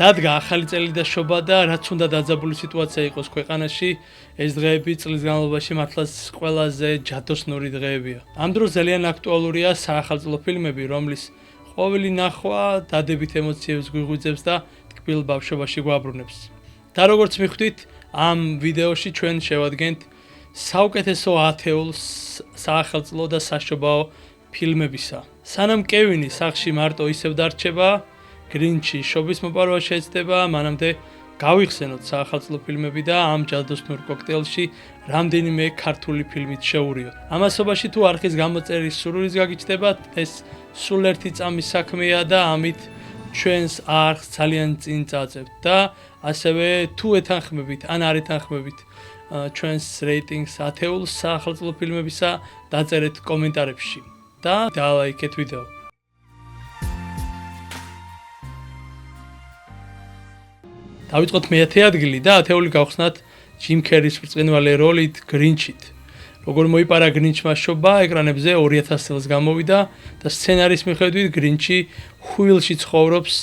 დადგა ახალი წელი და შობა და რაც უნდა დაძაბული სიტუაცია იყოს ქვეყანაში, ეს დღეები წლის განმავლობაში მართლაც ყველაზე ჯადოსნური დღეებია. ამ დროს ძალიან აქტუალურია საახალწლო ფილმები, რომლის ყოველი ნახვა დადებით ემოციებს გვიღვიძებს და თკბილ ბავშვობაში გვაბრუნებს. და როგორც მიხვდით, ამ ვიდეოში ჩვენ შევადგენთ საუკეთესო 10-ს საახალწლო და საშობაო ფილმებისა. სანამ კევინი სახლში მარტო ისევ დარჩება, გრინჩი შობის მოპარვა შეეცდება, მანამდე გავიხსენოთ საახალწლო ფილმები და ამ ჯადოსნურ კოქტეილში რამდენიმე ქართული ფილმით შევურიოთ. ამასობაში თუ არხის გამოწერის სურვილის გაგიჩნდებათ, ეს სულ ერთი წამის საქმეა და ამით ჩვენს არხს ძალიან წინ წააწყებთ და ასევე თუ ეთანხმებით ან არ ეთანხმებით ჩვენს რეიტინგს 10-ს საახალწლო ფილმებისა, დაწერეთ კომენტარებში და დალაიქეთ ვიდეო. დავიწყოთ მე-10 ადგილი და 10-ული გავხსნათ ჯიმ ქერის ბრწყინვალე როლით გრინჩით. როგორ მოიპარა გრინჩმა შობა, ეკრანებზე 2000 წელს გამოვიდა და სცენარის მიხედვით გრინჩი ხუილში ცხოვრობს,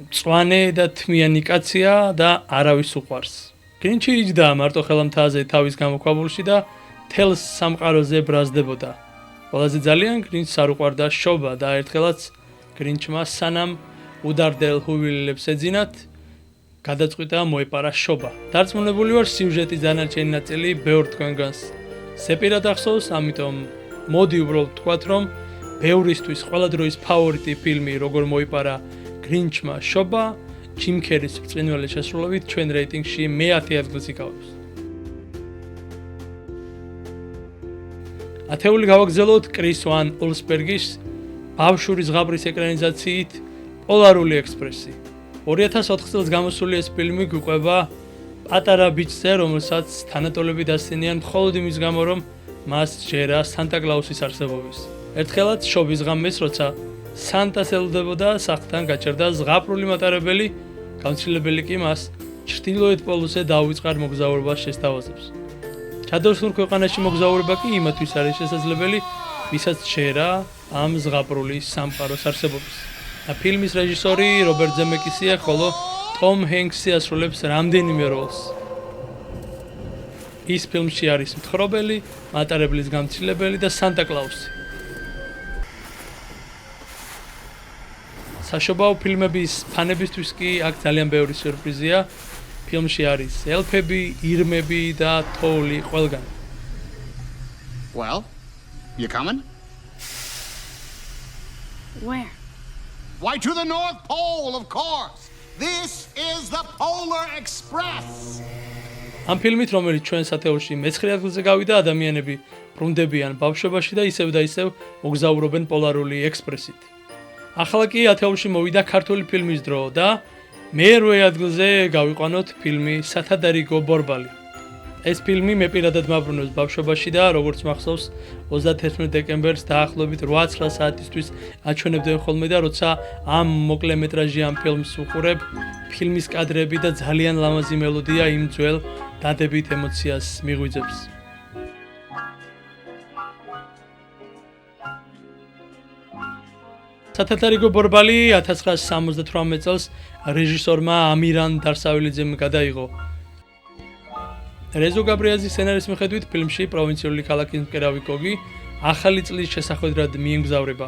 მწვანე და თმიანი კაცია და არავის უყვარს. გრინჩი იჯდა მარტო ხელამთააზე თავის გამოქვაბულში და თელს სამყაროზე ბრაზდებოდა. ყველაზე ძალიან გრინჩს არ უყვარდა შობა და ერთხელაც გრინჩმა სანამ უდარდელ ჰუვილებს ეძინათ, გადაწყვიტა მოეპარა შობა. დარწმუნებული ვარ, სიუჟეტის დანარჩენი ნაწილი ბევრ თქვენგანს სეპირად ახსოვს, ამიტომ მოდი უბრალოდ ვთქვათ, რომ ბევრისთვის ყველა დროის ფავორიტი ფილმი როგორ მოიპარა გრინჩმა შობა, ჯიმ ქერის ბრწყინვალე შესრულებით ჩვენ რეიტინგში მე-10 ადგილს იკავებს. 10-ული გავაგზავნოთ კრის ვან ოლსბერგის ბავშვური ზღაპრის ეკრანიზაციით პოლარული ექსპრესი. 2004 წელს გამოსული ეს ფილმი გვიყვება პატარა ბიჭზე, რომელსაც თანატოლები დასცინიან მხოლოდ იმის გამო, რომ მას ჯერა სანტა კლაუსის არსებობის. ერთხელაც შობის ღამეს, როცა სანტას ელოდებოდა, სახლთან გაჩერდა ზღაპრული მატარებელი, გამცილებელი კი მას ჩრდილოეთ პოლუსზე დაუვიწყარ მოგზაურობას შესთავაზებს. ჯადოსნურ ქვეყანაში მოგზაურობა კი იმათვის არის შესაძლებელი, ვისაც ჯერა ამ ზღაპრული სამყაროს არსებობის. და ფილმის რეჟისორი რობერტ ზემეკისია, ხოლო ტომ ჰენქსი ასრულებს რამდენიმე როლს. ის ფილმში არის მთხრობელი, მატარებლის გამცილებელი და სანტა კლაუსი. საშობაო ფილმების ფანებისთვის კი აქ ძალიან ბევრი სიურპრიზია. ფილმში არის ელფები, ირმები და თოვლი ყველგან. Well, you coming? Where? Why, to the North Pole, of course. This is the Polar Express. ამ ფილმით, რომელიც ჩვენს 10-ში მე-9 ადგილზე გავიდა, ადამიანები ბრუნდებიან ბავშვობაში და ისევ მოგზაურობენ პოლარული ექსპრესით. ახლა კი 10-ში მოვიდა ქართული ფილმის დრო და მე-8 ადგილზე გავიყვანოთ ფილმი სათადარიგო ბორბალი. ეს ფილმი მე პირადად მაბრუნებს ბავშვობაში და როგორც მახსოვს 31 დეკემბერს დაახლოებით 8-9 საათისთვის აჩვენებდნენ ხოლმე და როცა ამ მოკლემეტრაჟიან ფილმს უყურებ, ფილმის კადრები და ძალიან ლამაზი მელოდია იმ ძველ დადებით ემოციას მიღვიძებს. სათადარიგო ბორბალი 1978 წელს რეჟისორმა ამირან დარსავილიძემ გადაიღო. რეზო გაბრიაძის სცენარის მიხედვით ფილმში პროვინციული ქალაქის მკერავი გოგი ახალი წლის შესახვედრად მიემგზავრება.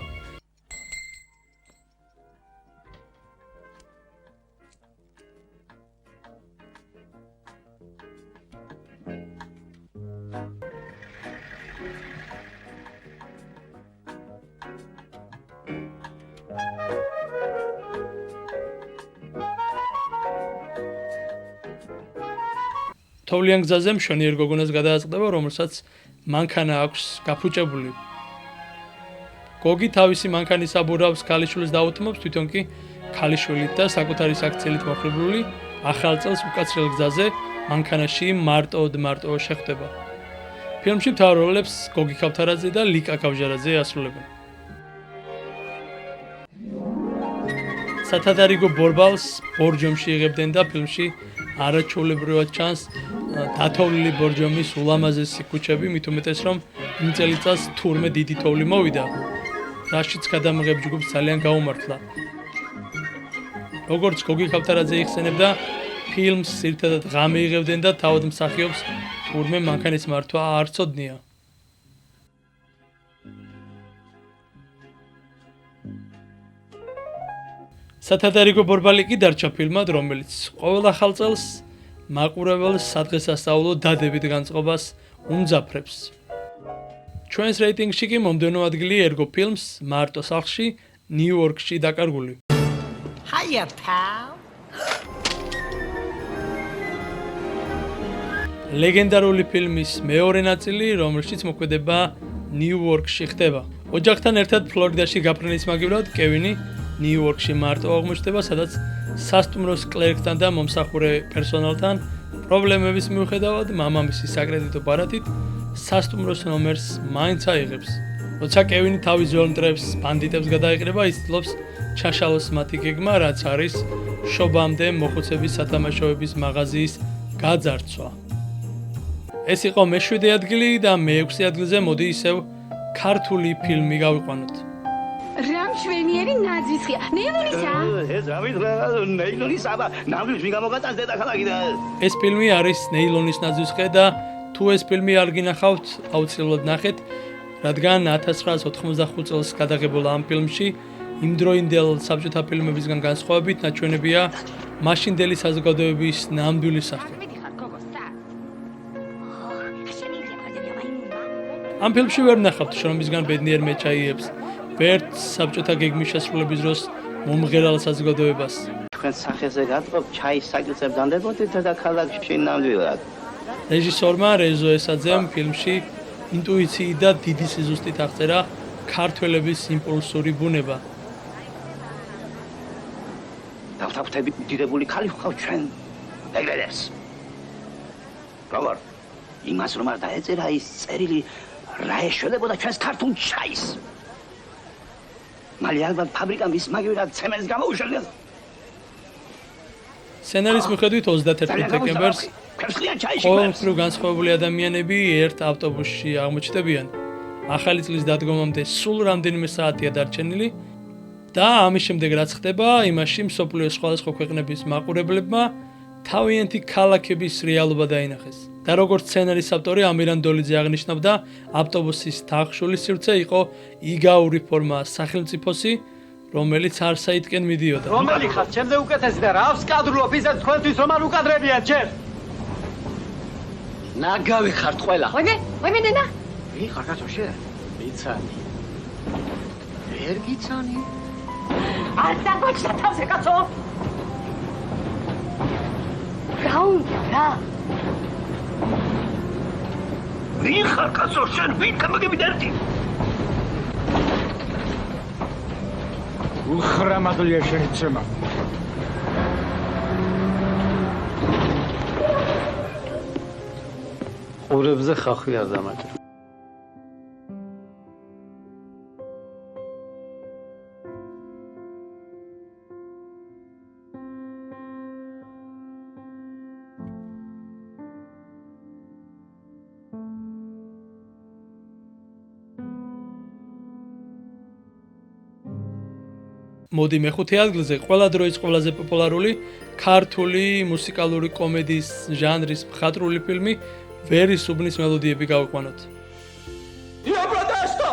თოვლიან გზაზე მშვენიერ გოგონას გადააწყდება, რომელსაც მანქანა აქვს გაფუჭებული. გოგი თავისი მანქანის საბურავს ქალიშვილს დაუთმობს, თვითონ კი ქალიშვილით და საკუთარი საქციელით მოხიბლული ახალ წელს უკაცრიელ გზაზე მანქანაში მარტო შეხვდება. ფილმში მთავარ როლებს გოგი ქავთარაძე და ლიკა კავჟარაძე ასრულებენ. სათადარიგო ბორბალს ბორჯომში იღებდნენ და ფილმში არაჩვეულებრივად ჩანს დათოვლილი ბორჯომის ულამაზესი ქუჩები, მით უმეტეს რომ იმ წელიწადს თურმე დიდი თოვლი მოვიდა, რაშიც გადამღებ ჯგუფს ძალიან გაუმართლა. როგორც გოგი ქავთარაძე იხსენებდა, ფილმს ერთადად ღამე იღებდნენ და თავად მსახიობს თურმე მანქანის მართვა არ ცოდნია. სათადარიგო ბორბალი კი დარჩა ფილმად, რომელიც ყოველ ახალ წელს მაყურებელს სადღესასწაულო დადებით განწყობას უმძაფრებს. ჩვენს რეიტინგში კი მომდევნო ადგილი ერგო ფილმს მარტო სახლში, ნიუ-იორკში დაკარგული. Hiya, pal. ლეგენდარული ფილმის მეორე ნაწილი, რომელშიც მოქმედება ნიუ-იორკში ხდება. ოჯახთან ერთად ფლორიდაში გაფრენის მაგივრად კევინი ნიუ-იორკში მარტო აღმოჩნდება, სადაც სასტუმროს კლერკთან და მომსახურე პერსონალთან პრობლემების მიუხედავად მამამისის საკრედიტო ბარათით სასტუმროს ნომერს მაინც აიღებს. როცა კევინი თავის ძველ მტრებს ბანდიტებს გადაეყრება, ის ცდილობს ჩაშალოს მათი გეგმა, რაც არის შობამდე მოხუცების სათამაშოების მაღაზიის გაძარცვა. ეს იყო მე-7 ადგილი და მე-6 ადგილზე მოდი ისევ ქართული ფილმი გავიყვანოთ. რამ შვენიერი ნაძვისხია. ნეილონისა? ეს რა ვიტყვა, ნეილონისა, ნამდვილად მიგამოგაწას დედაქალაქიდან. ეს ფილმი არის ნეილონის ნაძვისხე და თუ ეს ფილმი არ გინახავთ, აუცილებლად ნახეთ, რადგან 1985 წელს გადაღებულ ამ ფილმში იმდროინდელ საბჭოთა ფილმებისგან განსხვავებით ნაჩვენებია მაშინდელი საზოგადოების ნამდვილი სახე. ამ ფილმში ვერ ნახავთ შრომისგან ბედნიერ მეჩაიებს, ვერც საბჭოთა გეგმის შესრულების დროს მომღერალ საზოგადოებას. თქვენ სახეზე გატყობ ჩაის საკილწებს დანდებოდით დედაქალაქში ნამდვილად. რეჟისორმა რეზო ესაძემ ფილმში ინტუიციით და დიდი სიზუსტით აღწერა ქართველების იმპულსური ბუნება. დავთაფთები დიდებული ხალი ვყავ ჩვენ ეგრედებს. როგორ? იმას რომ არ დაეწერა ის წერილი რა ეშველებოდა ჩვენს ქართულ ჩაის. მალე ალბათ ფაბრიკამ ის მაგივრად ცემენტს გამოუშველეს. სცენარის მიხედვით 31 დეკემბერს ყოველმხრივ განსხვავებული ადამიანები ერთ ავტობუსში აღმოჩნდებიან. ახალი წლის დადგომამდე სულ რამდენიმე საათია დარჩენილი და ამის შემდეგ რაც ხდება, იმაში მსოფლიოს სხვადასხვა ქვეყნების მაყურებლებმა თავიანთი ქალაქების რეალობა დაინახეს. და როგორც სცენარის ავტორი ამირან დოლიძე აღნიშნავდა, ავტობუსის თახშული სივრცე იყო იგაური ფორმა სახელმწიფოსი, რომელიც არსაითკენ მიდიოდა. რომელი ხარ, ჩემზე უკეთესი და რავს კადრულობ ისე თქვენთვის რომ არ უკადრებიათ ჩემ? ნაგავი ხართ ყველა. ვაიმე დედა? ვიღარ კაცოშე? მიცანი. ვერ გიცანი? არ დაგვაჩნდა თავზე კაცო. რა უნდა რა? ვიღარ კაცო შენ ვინ გამაგებით ერთი? უხრამადლია შენი ცემა. ყურებზე ხახვი არ დამაჭრა. მოდი მე-5 ადგილზე ყველა დროის ყველაზე პოპულარული ქართული მუსიკალური კომედიის ჟანრის მხატვრული ფილმი ვერის უბნის მელოდიები გავიყვანოთ. Io protesto!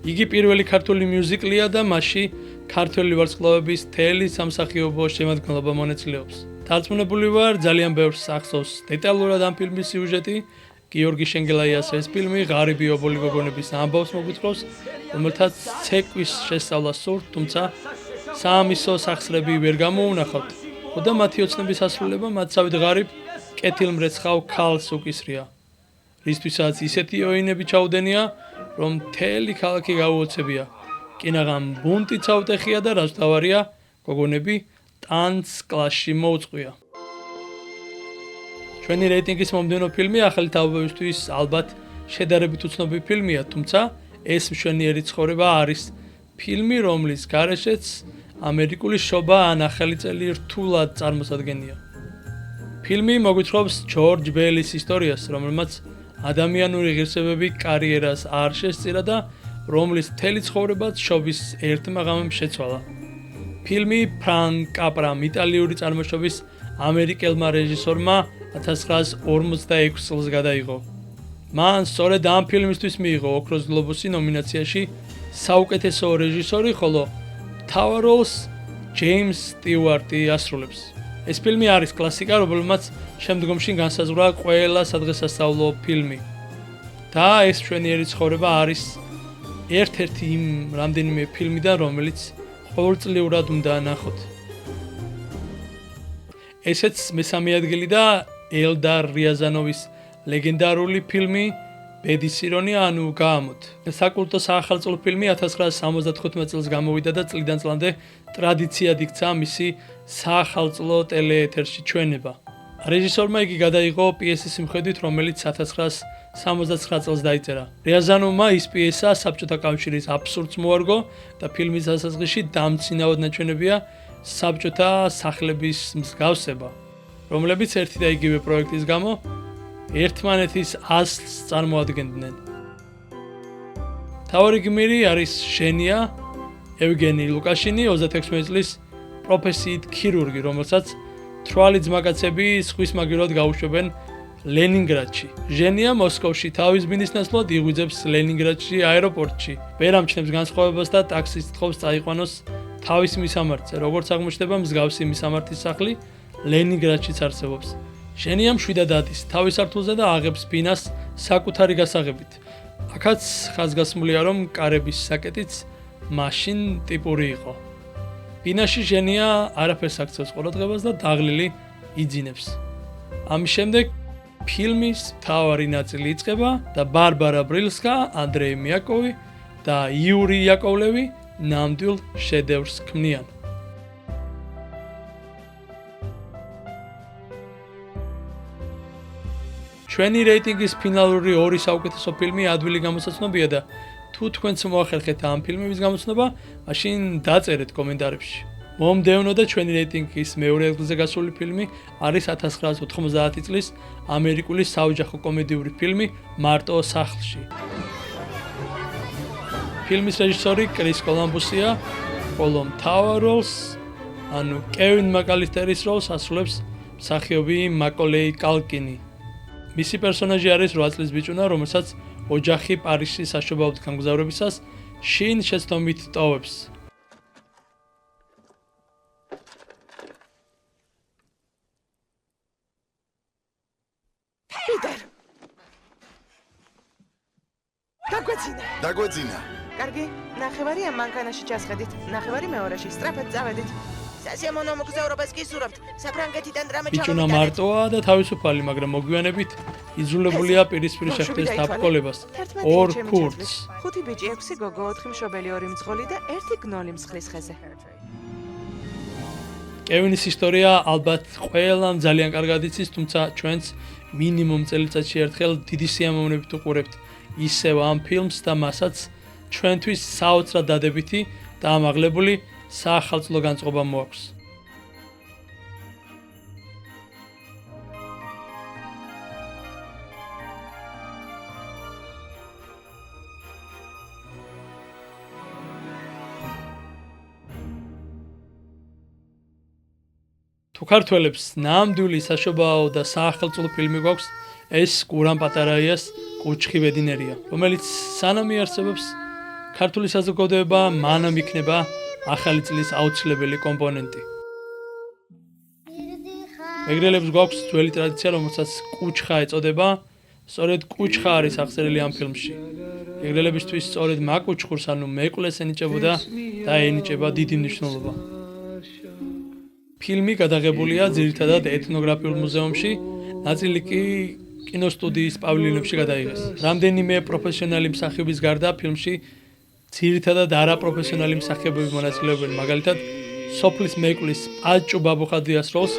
იგი პირველი ქართული მიუზიკლია და მასში ქართველი ვარსკვლავების თელი სამსახიობო შემადგენლობა მონაწილეობს. დარწმუნებული ვარ, ძალიან ბევრს ახსოვს დეტალურად ამ ფილმის სიუჟეტი. გიორგი შენგელაიას ეს ფილმი ღარიბი ობოლი გოგონების ამბავს მოგვითხრობს, რომელთაც ცეკვის შესწავლა სურთ, თუმცა საამისო სახსრები ვერ გამოუნახავთ. ხოდა მათი ოცნების ასრულება მათსავით ღარიბ კეთილმრეცხავ ქალს უკისრია. რისთვისაც ისეთი ოინები ჩაუდენია, რომ მთელი ქალაქი გაუოცებია. კინაღამ ბუნტი წავტეხია და რაც თავარია, გოგონები ტანც კლასში მოუწყვია. ჩვენი რეიტინგის მომდევნო ფილმი ახალი თაობებისთვის ალბათ შედარებით უცნობი ფილმია, თუმცა ეს მშვენიერი ცხოვრება არის ფილმი, რომლის გარეშეც ამერიკული შობა ან ახალი წელი რთულად წარმოსადგენია. ფილმი მოგვითხრობს ჯორჯ ბეილის ისტორიას, რომელმაც ადამიანური ღირსებები კარიერას არ შესწირა და რომლის მთელი ცხოვრებაც შობის ერთმა ღამემ შეცვალა. ფილმი ფრანკ კაპრამ იტალიური წარმოშობის ამერიკელმა რეჟისორმა 1946 წელს გადაიღო. მან სწორედ ამ ფილმისთვის მიიღო ოქროს გლობუსი ნომინაციაში საუკეთესო რეჟისორი, ხოლო მთავარ როლს ჯეიმს სტიუარტი ასრულებს. ეს ფილმი არის კლასიკა, რომელმაც შემდგომში განსაზღვრა ყველა სადღესასწაულო ფილმი. და ეს ჩვენიერი ცხოვრება არის ერთ-ერთი იმ რამდენიმე ფილმიდან, რომელიც ყოველწლიურად უნდა ნახოთ. ესეც მესამე ადგილი და ელდარ რიაზანოვის ლეგენდარული ფილმი ბედის ირონია, ანუ გაამოთ. საკულტო საახალწლო ფილმი 1975 წელს გამოვიდა და წლიდან წლამდე ტრადიციად იქცა მისი საახალწლო ტელეეთერში ჩვენება. რეჟისორმა იგი გადაიღო პიესის მიხედვით, რომელიც 1969 წელს დაიწერა. რიაზანოვმა ის პიესა საბჭოთა კავშირის აბსურდს მოარგო და ფილმის დასაწყისში დამცინავად ნაჩვენებია საბჭოთა სახლების მსგავსება, რომლებიც ერთი და იგივე პროექტის გამო ერთმანეთის ასლს წარმოადგენდნენ. მთავარი გმირი არის ჟენია ევგენი ლუკაშინი, 36 წლის პროფესიით ქირურგი, რომელსაც თვალი ძმაკაცები სხვის მაგივრად გაუშვებენ ლენინგრადში. ჟენია მოსკოვში თავის ბინის ნაცვლად იღვიძებს ლენინგრადში აეროპორტში. ვერ ამჩნევს განსხვავებას და ტაქსის თხოვს წაიყვანოს თავის მისამართზე. როგორც აღმოჩნდება, მსგავსი მისამართის სახლი ლენინგრადშიც არსებობს. ჟენიამ შვიდად ადის თავის სართულზე და აღებს ბინას საკუთარი გასაღებით. აქაც ხაზგასმულია, რომ კარების საკეტიც მაშინ ტიპური იყო. ბინაში ჟენია არაფერს აქცევს ყურადღებას და დაღლილი იძინებს. ამის შემდეგ ფილმის მთავარი ნაწილი იწყება და ბარბარა ბრილსკა, ანდრეი მიაკოვი და იური იაკოვლევი ნამდვილ შედევრს ქმნიან. ჩვენი რეიტინგის ფინალური 2 საუკეთესო ფილმი ადვილი გამოსაცნობია და თუ თქვენც მოახერხეთ ამ ფილმების გამოცნობა, მაშინ დაწერეთ კომენტარებში. მომდევნო და ჩვენი რეიტინგის მეორე ადგილზე გასული ფილმი არის 1990 წლის ამერიკული საოჯახო კომედიური ფილმი მარტო სახლში. ფილმის რეჟისორი კრის კოლუმბუსია, ხოლო მთავარ როლს, ანუ კევინ მაკალისტერის როლს ასრულებს მსახიობი მაკოლეი კალკინი. მისი პერსონაჟი არის 8 წლის ბიჭუნა, რომელსაც ოჯახი პარიზში საშობაოდ გამგზავრებისას შინ შეცდომით ტოვებს. პიტერ! დაგვეძინა. კარგი, ნახევარი ამ მანქანაში ჩასხედით, ნახევარი მეორეში, სწრაფად წავედით. სასიამოვნო მოგზაურობას გისურვებთ. საფრანგეთიდან დრამა ჩამოვიდეთ. ბიჭუნა მარტოა და თავისუფალი, მაგრამ მოგვიანებით იძულებულია პირისპირ შეხვდეს დაბრკოლებას. ორ ქურდს. 5 ბიჭი, 6 გოგო, 4 მშობელი, 2 მძღოლი და 1 გნოლი მსხლის ხეზე. კევინის ისტორია ალბათ ყველამ ძალიან კარგად იცის, თუმცა ჩვენც მინიმუმ წელიწადში ერთხელ დიდი სიამოვნებით უყურებთ ისევ ამ ფილმს და მასაც ჩვენთვის საოცრად დადებითი და ამაღლებული საახალწლო განწყობა მოაქვს. თუ ქართველებს ნამდვილი საშობაო და საახალწლო ფილმი გვაქვს, ეს კურამ პატარაიას კუჩხი ვედინერია, რომელიც სანამ იარსებობს, ქართული საზოგადოება მანამ იქნება ახალი წლის აუცილებელი კომპონენტი. მეგრელებს გვაქვს ძველი ტრადიცია, რომელსაც კუჩხა ეწოდება, სწორედ კუჩხა არის აღწერილი ამ ფილმში. მეგრელებისთვის სწორედ მაკუჩხურს, ანუ მეკლეს ენიჭებოდა და ენიჭება დიდი მნიშვნელობა. ფილმი გადაღებულია ძირითადად ეთნოგრაფიულ მუზეუმში, ნაწილი კი კინოსტუდიის პავილიონებში გადაიღეს. რამდენიმე პროფესიონალი მსახიობის გარდა ფილმში ძირითადად არაპროფესიონალი მსახიობები მონაწილეობენ, მაგალითად სოფლის მეკლის პაჭუ ბაბუხაძის როლს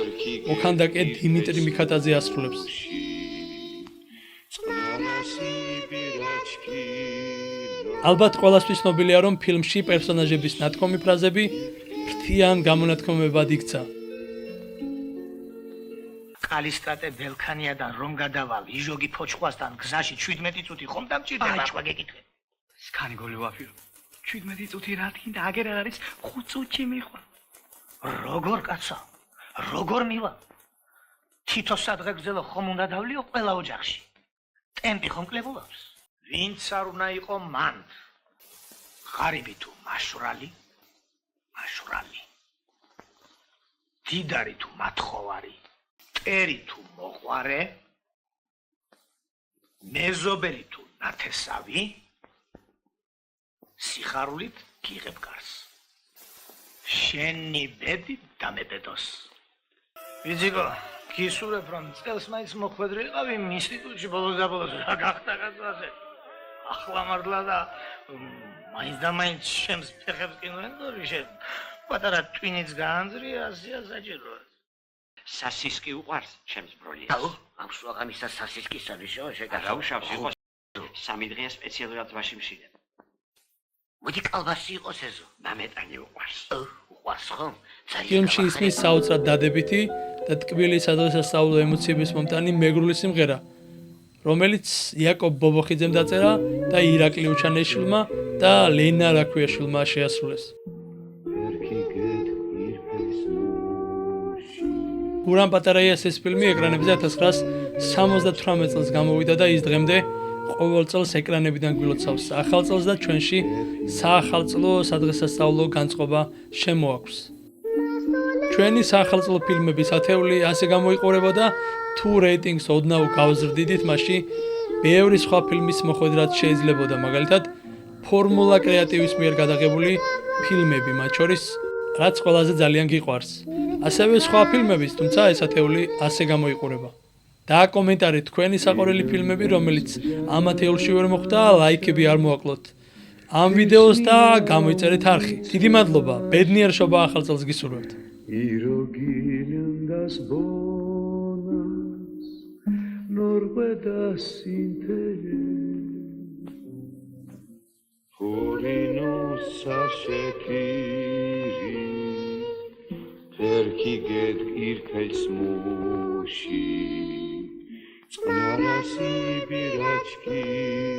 მოქანდაკე დიმიტრი მიქატაძე ასრულებს. ალბათ ყველასთვის ცნობილია, რომ ფილმში პერსონაჟების ნათქვამი ფრაზები ფრთიან გამონათქვამებად იქცა. კალისტრატე ბელქანიადან რომ გადავალ იჟოგი ფოჩხვასთან გზაში 17 წუთი ხომ დამჭირდება? აჩვა გეკითხე. სქანი გოლი ვაფირო. 17 წუთი რა თქინდა, აგერ არ არის 5 წუთში მიხვალ. როგორ კაცო? როგორ მივა? თითო სადღეგრძელო ხომ უნდა დავლიო ყველა ოჯახში. ტემპი ხომ კლებულობს? ვინც არ უნდა იყო მან? ღარიბი თუ მაშვრალი? მაშვრალი. დიდარი თუ მათხოვარი? ტერი თუ მოყვარე? მეზობელი თუ ნათესავი? სიხარულით გიღებ გარს. შენი ბედი დამებედოს. ვიძიგო, გისურვებ რომ წელს მაინც მოხვედრილიყავი ინსტიტუტში ბოლოს და ბოლოს რა გახდა კაცოაზე. ახლა მართლა და მაინც და მაინც შემს ფეხებს კინოენდორი შენ. პატარა ტვინიც გაანძრია, ასია საჭიროა. სასისკი უყვარს ჩემს ბროლიას. აუ, ამსუ აღამისა სასისკის სამიშო შეგა. უშავს იყო 3 დღეა სპეციალურად ვაში მშიდებ. მოდი კალბასი იყოს ეზო. მამეტანი უყვარს. უყვარს ხომ? ფილმში ისმის საოცრად დადებითი და ტკბილი სადღესასწაულო ემოციების მომტანი მეგრული სიმღერა, რომელიც იაკობ ბობოხიძემ დაწერა და ირაკლი უჩანეშვილმა და ლენა რაქვიაშვილმა შეასრულეს. გურამ პატარაიას ეს ფილმი ეკრანებზე 1978 წელს გამოვიდა და ის დღემდე ყოველ წელს ეკრანებიდან გილოცავს. ახალ წელს და ჩვენში საახალწლო სადღესასწაულო განწყობა შემოაქვს. ჩვენი საახალწლო ფილმების ათეული ასე გამოიყურებოდა, თუ რეიტინგს ოდნავ გავზრდიდით, მაშინ ბევრი სხვა ფილმის მოხვედრად შეიძლებოდა, მაგალითად, ფორმულა კრეატივის მიერ გადაღებული ფილმები, მათ შორის რაც ყველაზე ძალიან გიყვარს. ასევე სხვა ფილმების, თუმცა ეს ათეული ასე გამოიყურება. დააკომენტარეთ თქვენი საყვარელი ფილმები, რომელიც ამ ათეულში ვერ მოხვდა, ლაიქები არ მოაკლოთ ამ ვიდეოს და გამოიწერეთ არხი. დიდი მადლობა, ბედნიერ შობა ახალ წელს გისურვებთ. Irogilindas bonas norvedas intere Hurinos sashetiri Terki get irkels mushi Tsnarasi birachki